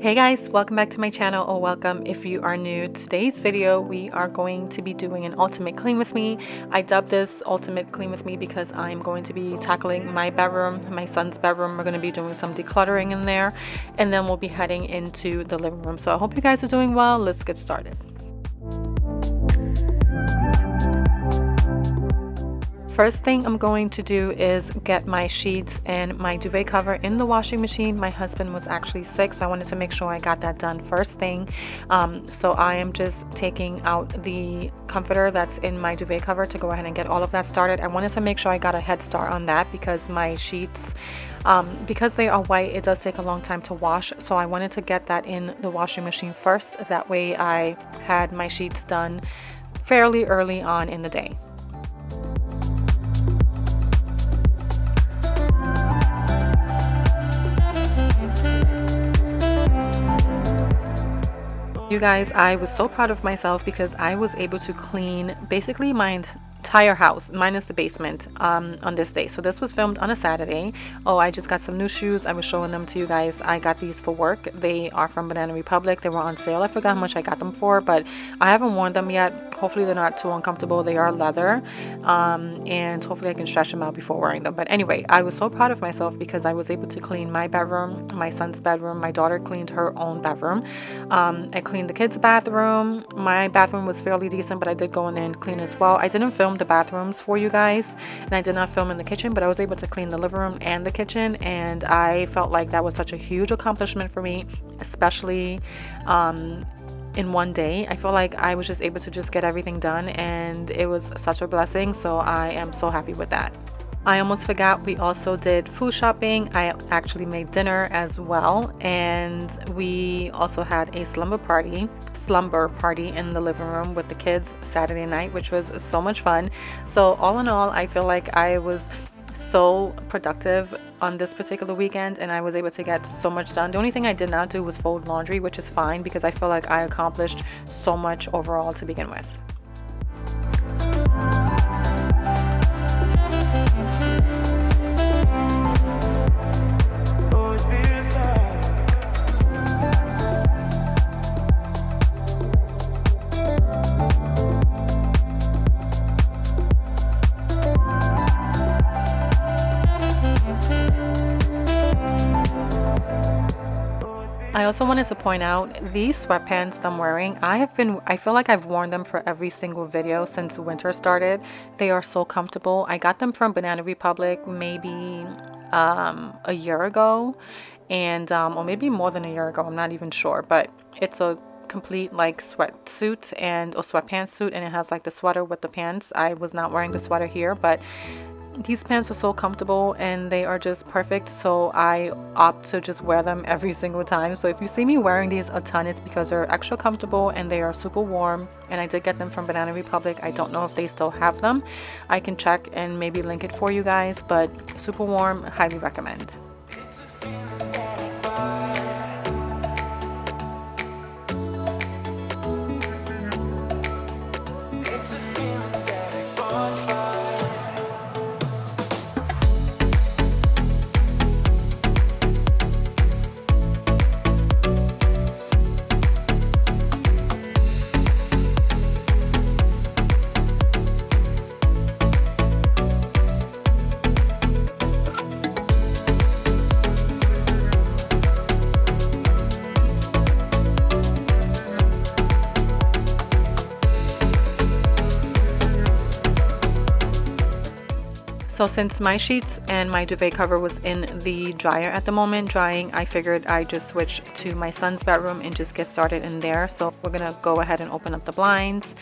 Hey guys, welcome back to my channel, or welcome if you are new. Today's video we are going to be doing an ultimate clean with me. I dubbed this ultimate clean with me because I'm going to be tackling my bedroom, my son's bedroom. We're going to be doing some decluttering in there, and then we'll be heading into the living room. So I hope you guys are doing well. Let's get started. First thing I'm going to do is get my sheets and my duvet cover in the washing machine. My husband was actually sick, so I wanted to make sure I got that done first thing. So I am just taking out the comforter that's in my duvet cover to go ahead and get all of that started. I wanted to make sure I got a head start on that because my sheets, because they are white, it does take a long time to wash. So I wanted to get that in the washing machine first. That way I had my sheets done fairly early on in the day. You guys, I was so proud of myself because I was able to clean basically my entire house minus the basement on this day. So this was filmed on a Saturday. Oh, I just got some new shoes. I was showing them to you guys. I got these for work. They are from Banana Republic. They were on sale. I forgot how much I got them for, but I haven't worn them yet. Hopefully they're not too uncomfortable. They are leather, and hopefully I can stretch them out before wearing them. But anyway, I was so proud of myself because I was able to clean my bedroom, my son's bedroom. My daughter cleaned her own bedroom. I cleaned the kids' bathroom. My bathroom was fairly decent, but I did go in there and clean as well. I didn't film the bathrooms for you guys, and I did not film in the kitchen, but I was able to clean the living room and the kitchen, and I felt like that was such a huge accomplishment for me, especially in one day. I feel like I was just able to just get everything done, and it was such a blessing. So I am so happy with that. I almost forgot, we also did food shopping. I actually made dinner as well, and we also had a slumber party in the living room with the kids Saturday night, which was so much fun. So all in all, I feel like I was so productive on this particular weekend, and I was able to get so much done. The only thing I did not do was fold laundry, which is fine because I feel like I accomplished so much overall to begin with. I also wanted to point out these sweatpants that I'm wearing. I feel like I've worn them for every single video since winter started. They are so comfortable. I got them from Banana Republic maybe a year ago, and or maybe more than a year ago. I'm not even sure, but it's a complete like sweatsuit and a sweatpants suit, and it has like the sweater with the pants. I was not wearing the sweater here, but these pants are so comfortable and they are just perfect, so I opt to just wear them every single time. So if you see me wearing these a ton, it's because they're extra comfortable and they are super warm, and I did get them from Banana Republic. I don't know if they still have them. I can check and maybe link it for you guys, but super warm, highly recommend. So since my sheets and my duvet cover was in the dryer at the moment drying, I figured I'd just switch to my son's bedroom and just get started in there. So we're gonna go ahead and open up the blinds.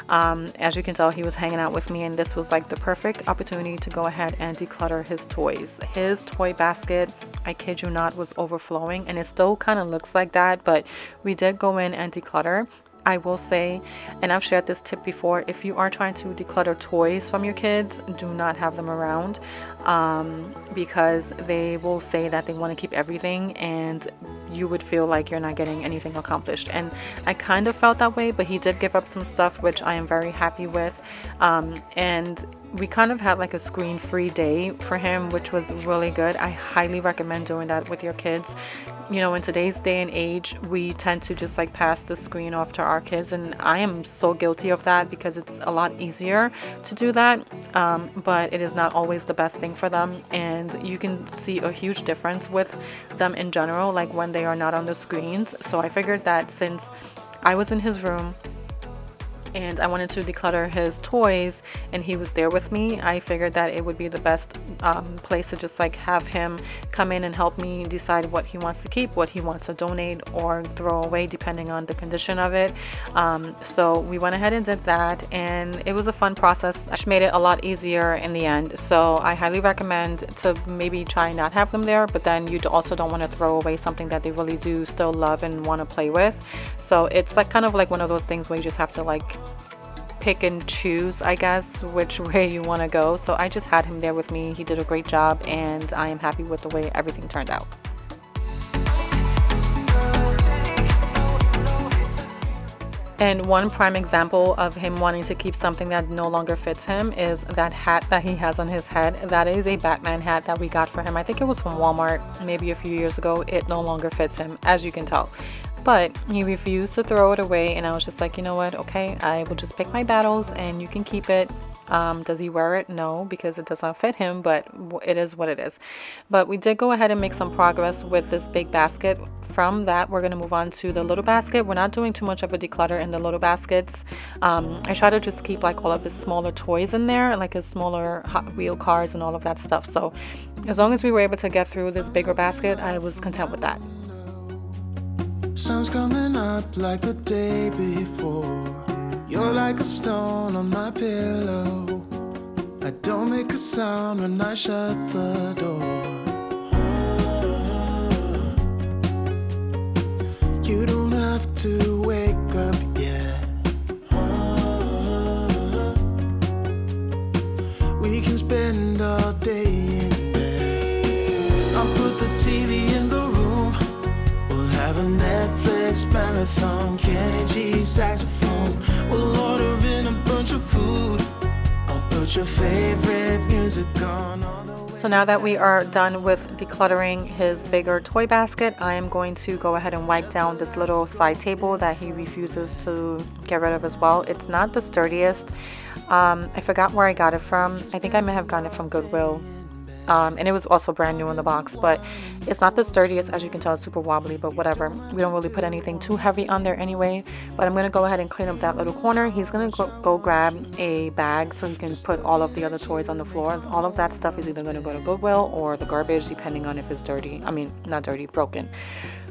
As you can tell, he was hanging out with me, and this was like the perfect opportunity to go ahead and declutter his toys. His toy basket, I kid you not, was overflowing, and it still kind of looks like that, but we did go in and declutter. I will say, and I've shared this tip before, if you are trying to declutter toys from your kids, do not have them around. because they will say that they want to keep everything and you would feel like you're not getting anything accomplished. And I kind of felt that way, but he did give up some stuff, which I am very happy with. And we kind of had like a screen-free day for him, which was really good. I highly recommend doing that with your kids. You know, in today's day and age, we tend to just like pass the screen off to our kids, and I am so guilty of that because it's a lot easier to do that, but it is not always the best thing for them, and you can see a huge difference with them in general, like when they are not on the screens. So I figured that since I was in his room and I wanted to declutter his toys and he was there with me, I figured that it would be the best place to just like have him come in and help me decide what he wants to keep, what he wants to donate or throw away depending on the condition of it. So we went ahead and did that, and it was a fun process. I made it a lot easier in the end, so I highly recommend to maybe try not have them there, but then you also don't want to throw away something that they really do still love and want to play with. So it's like kind of like one of those things where you just have to like pick and choose, I guess, which way you want to go. So I just had him there with me. He did a great job, and I am happy with the way everything turned out. And one prime example of him wanting to keep something that no longer fits him is that hat that he has on his head. That is a Batman hat that we got for him. I think it was from Walmart maybe a few years ago. It no longer fits him, as you can tell. But he refused to throw it away, and I was just like, you know what, okay, I will just pick my battles and you can keep it. Does he wear it? No, because it does not fit him, but it is what it is. But we did go ahead and make some progress with this big basket. From that, we're going to move on to the little basket. We're not doing too much of a declutter in the little baskets. I try to just keep like all of his smaller toys in there, like his smaller Hot Wheel cars and all of that stuff. So as long as we were able to get through this bigger basket, I was content with that. Sun's coming up like the day before. You're like a stone on my pillow. I don't make a sound when I shut the door. You don't have to wake up yet. We can spend all day in bed. I'll put the TV in the room. We'll have a Netflix marathon, Kenny G saxophone. We'll order in a bunch of food. I'll put your favorite music on all the way. So now that we are done with decluttering his bigger toy basket, I am going to go ahead and wipe down this little side table that he refuses to get rid of as well. It's not the sturdiest. I forgot where I got it from. I think I may have gotten it from Goodwill. And it was also brand new in the box, but it's not the sturdiest. As you can tell, it's super wobbly, but whatever. We don't really put anything too heavy on there anyway. But I'm going to go ahead and clean up that little corner. He's going to go grab a bag so he can put all of the other toys on the floor. All of that stuff is either going to go to Goodwill or the garbage, depending on if it's dirty. I mean, not dirty, broken.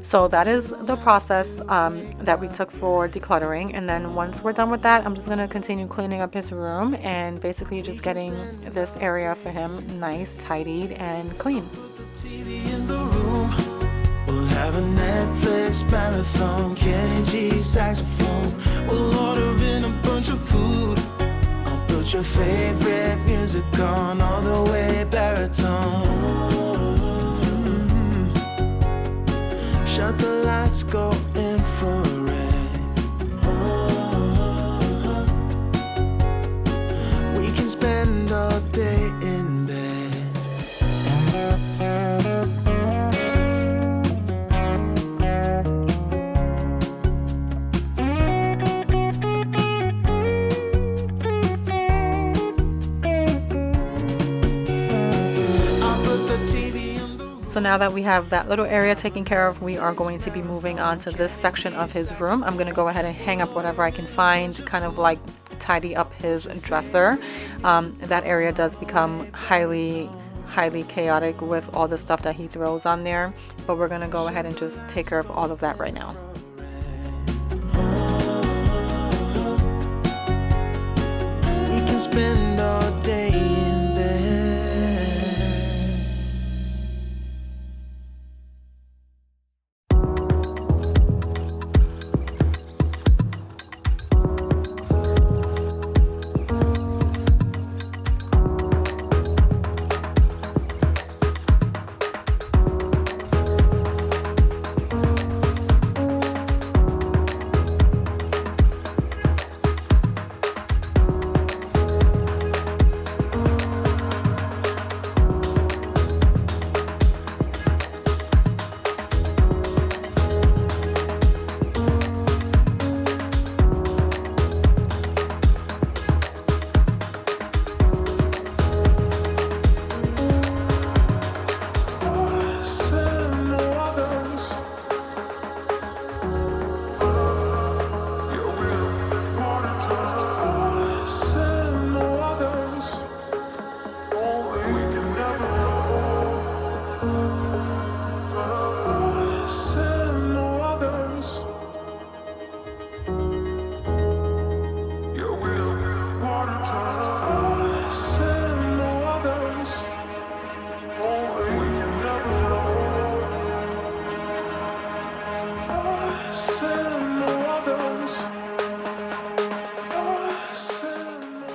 So that is the process that we took for decluttering. And then once we're done with that, I'm just going to continue cleaning up his room and basically just getting this area for him nice, tidied, and clean. TV in the room. We'll have a Netflix marathon, Kenny G saxophone. We'll order in a bunch of food. I'll put your favorite music on all the way baritone. Shut the lights, go infrared. We can spend all day in bed. I'll put the TV in the room. So now that we have that little area taken care of, we are going to be moving on to this section of his room. I'm going to go ahead and hang up whatever I can find, kind of like tidy up his dresser. That area does become highly chaotic with all the stuff that he throws on there, but we're going to go ahead and just take care of all of that right now. We can spend all day in bed.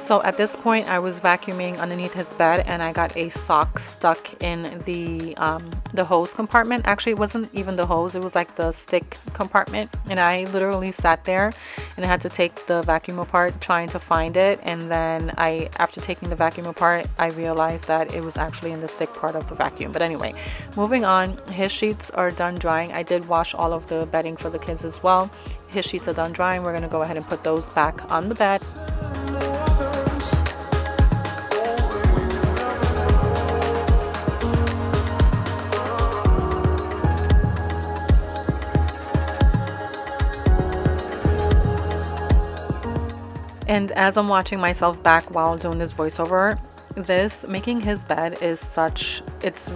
So at this point, I was vacuuming underneath his bed, and I got a sock stuck in the hose compartment. Actually, it wasn't even the hose; it was like the stick compartment. And I literally sat there, and I had to take the vacuum apart trying to find it. And then after taking the vacuum apart, I realized that it was actually in the stick part of the vacuum. But anyway, moving on. His sheets are done drying. I did wash all of the bedding for the kids as well. His sheets are done drying. We're gonna go ahead and put those back on the bed. And as I'm watching myself back while doing this voiceover, making his bed is it's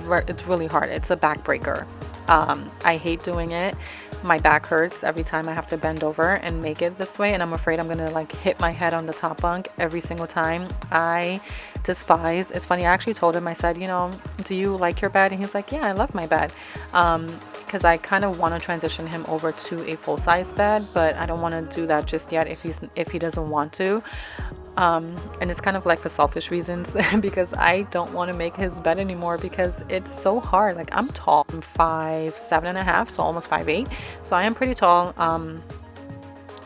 really hard. It's a backbreaker. I hate doing it. My back hurts every time I have to bend over and make it this way, and I'm afraid I'm gonna like hit my head on the top bunk every single time. It's funny, I actually told him, I said, do you like your bed? And he's like, yeah, I love my bed. Because I kind of want to transition him over to a full-size bed, but I don't want to do that just yet if he doesn't want to. And it's kind of like for selfish reasons because I don't want to make his bed anymore because it's so hard. Like, I'm tall. I'm 5'7.5", so almost 5'8". So I am pretty tall.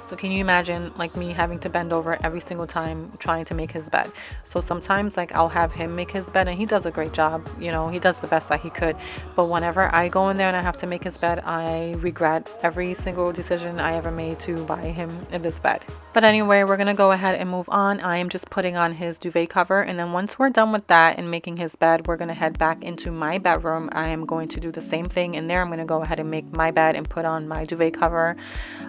So can you imagine like me having to bend over every single time trying to make his bed? So sometimes like I'll have him make his bed and he does a great job. He does the best that he could. But whenever I go in there and I have to make his bed, I regret every single decision I ever made to buy him in this bed. But anyway, we're going to go ahead and move on. I am just putting on his duvet cover. And then once we're done with that and making his bed, we're going to head back into my bedroom. I am going to do the same thing in there. I'm going to go ahead and make my bed and put on my duvet cover.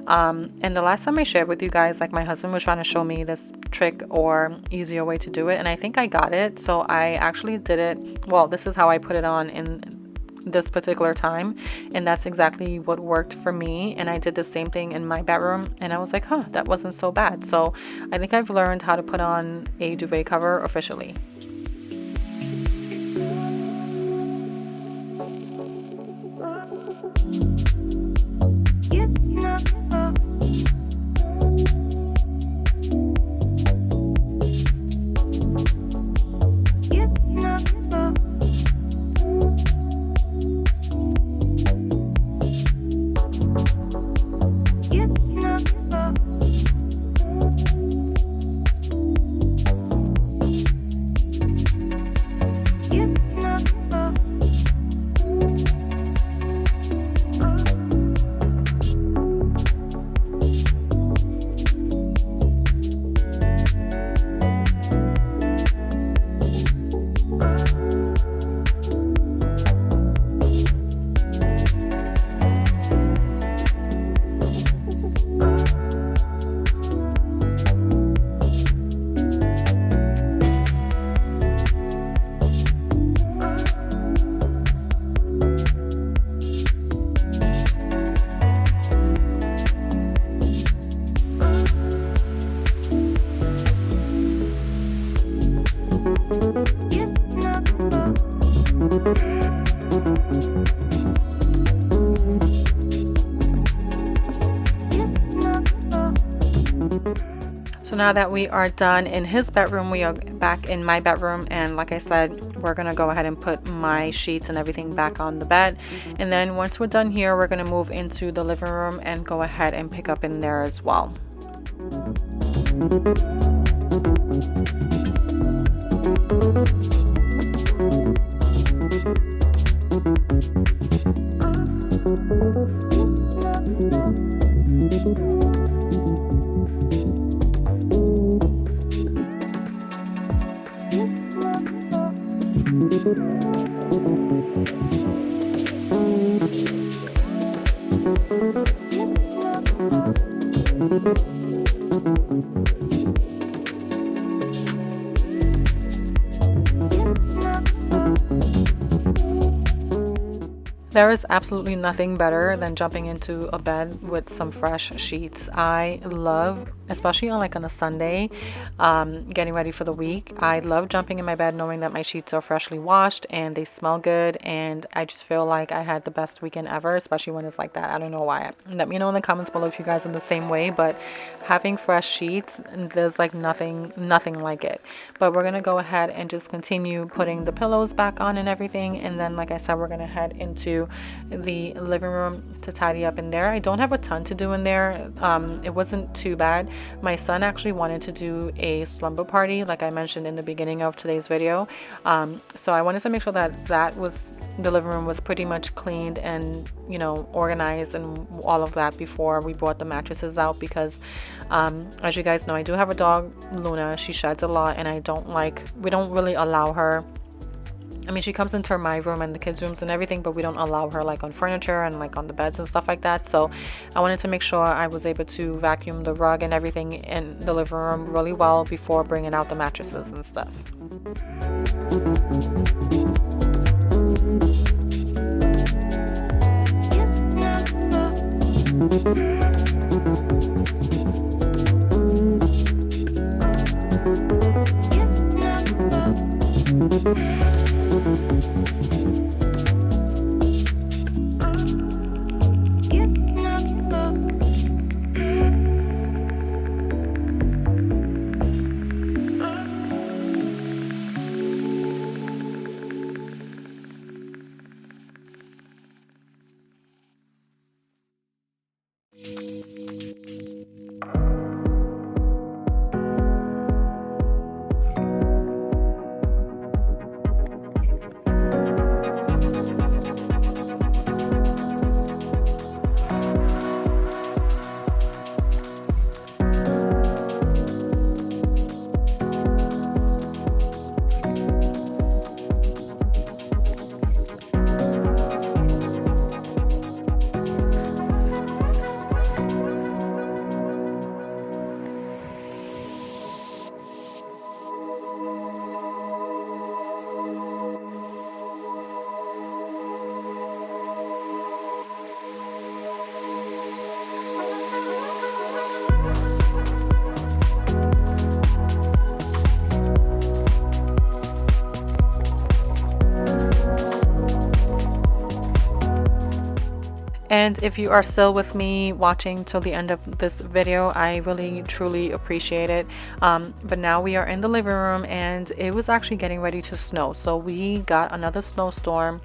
And the last time I shared with you guys, like, my husband was trying to show me this trick or easier way to do it. And I think I got it. So I actually did it. Well, this is how I put it on in this particular time, and that's exactly what worked for me. And I did the same thing in my bedroom, and I was like, that wasn't so bad. So I think I've learned how to put on a duvet cover officially. So now that we are done in his bedroom, we are back in my bedroom, and like I said, we're gonna go ahead and put my sheets and everything back on the bed. And then once we're done here, we're gonna move into the living room and go ahead and pick up in there as well. There is absolutely nothing better than jumping into a bed with some fresh sheets. I love especially on like on a Sunday, getting ready for the week. I love jumping in my bed knowing that my sheets are freshly washed and they smell good, and I just feel like I had the best weekend ever, especially when it's like that. I don't know why. Let me know in the comments below if you guys are the same way, but having fresh sheets, there's like nothing like it. But we're gonna go ahead and just continue putting the pillows back on and everything, and then like I said, we're gonna head into the living room to tidy up in there. I don't have a ton to do in there. It wasn't too bad. My son actually wanted to do a slumber party, like I mentioned in the beginning of today's video. So I wanted to make sure that the living room was pretty much cleaned and, you know, organized and all of that before we brought the mattresses out, because as you guys know, I do have a dog, Luna. She sheds a lot, and we don't really allow her. I mean, she comes into my room and the kids' rooms and everything, but we don't allow her like on furniture and like on the beds and stuff like that. So I wanted to make sure I was able to vacuum the rug and everything in the living room really well before bringing out the mattresses and stuff. And if you are still with me watching till the end of this video, I really truly appreciate it. But now we are in the living room and it was actually getting ready to snow. So we got another snowstorm,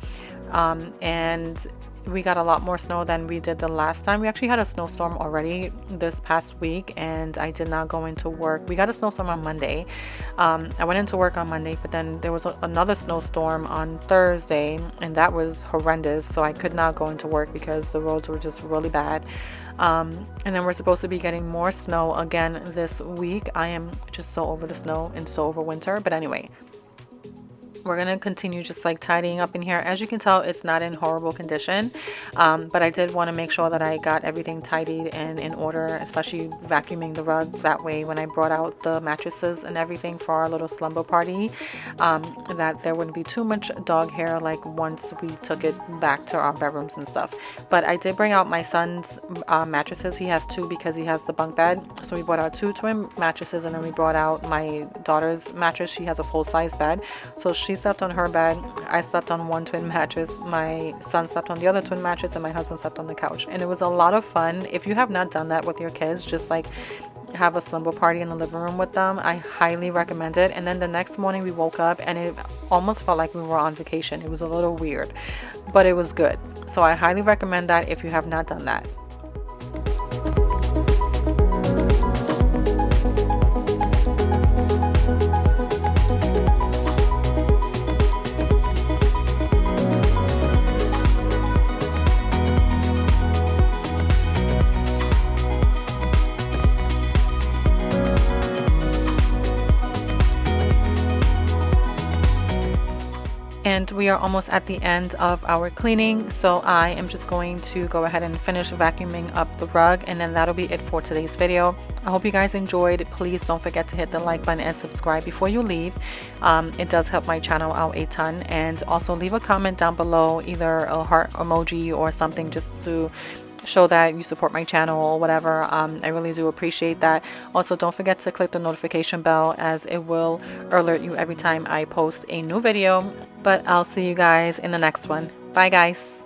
and we got a lot more snow than we did the last time. We actually had a snowstorm already this past week and I did not go into work. We got a snowstorm on Monday. I went into work on Monday, but then there was another snowstorm on Thursday and that was horrendous. So I could not go into work because the roads were just really bad. And then we're supposed to be getting more snow again this week. I am just so over the snow and so over winter. But anyway, we're gonna continue just like tidying up in here. As you can tell, it's not in horrible condition, but I did want to make sure that I got everything tidied and in order, especially vacuuming the rug. That way when I brought out the mattresses and everything for our little slumber party, that there wouldn't be too much dog hair like once we took it back to our bedrooms and stuff. But I did bring out my son's mattresses. He has two because he has the bunk bed, so we brought out two twin mattresses, and then we brought out my daughter's mattress. She has a full-size bed, so she slept on her bed. I slept on one twin mattress. My son slept on the other twin mattress, and my husband slept on the couch. And it was a lot of fun. If you have not done that with your kids, just like have a slumber party in the living room with them, I highly recommend it. And then the next morning we woke up and it almost felt like we were on vacation. It was a little weird, but it was good. So I highly recommend that if you have not done that. And we are almost at the end of our cleaning, so I am just going to go ahead and finish vacuuming up the rug, and then that'll be it for today's video. I hope you guys enjoyed. Please don't forget to hit the like button and subscribe before you leave. It does help my channel out a ton. And also leave a comment down below, either a heart emoji or something, just to show that you support my channel or whatever. I really do appreciate that. Also, don't forget to click the notification bell, as it will alert you every time I post a new video. But I'll see you guys in the next one. Bye guys.